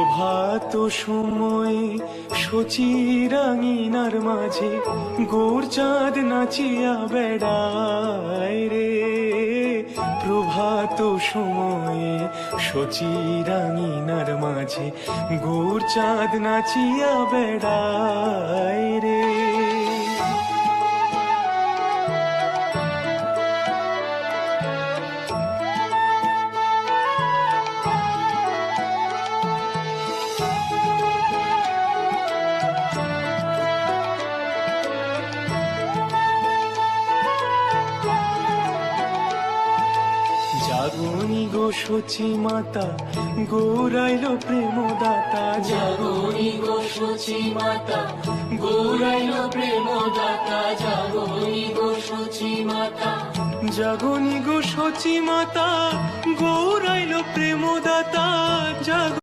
প্রভাত সময়ে শচীরাঙিনার মাঝে গৌর চাঁদ নাচিয়া বেড়ায় রে। প্রভাত সময়ে শচীরাঙিনার মাঝে গৌর চাঁদ নাচিয়া বেড়ায় রে। জাগনি গো সচি মাতা গৌরাইল প্রেমদাতা। জাগনি গো সচি মাতা গৌরাইল প্রেমদাতা। জাগনি গো সচি মাতা জাগনি গো সচি মাতা গৌরাইল প্রেমদাতা।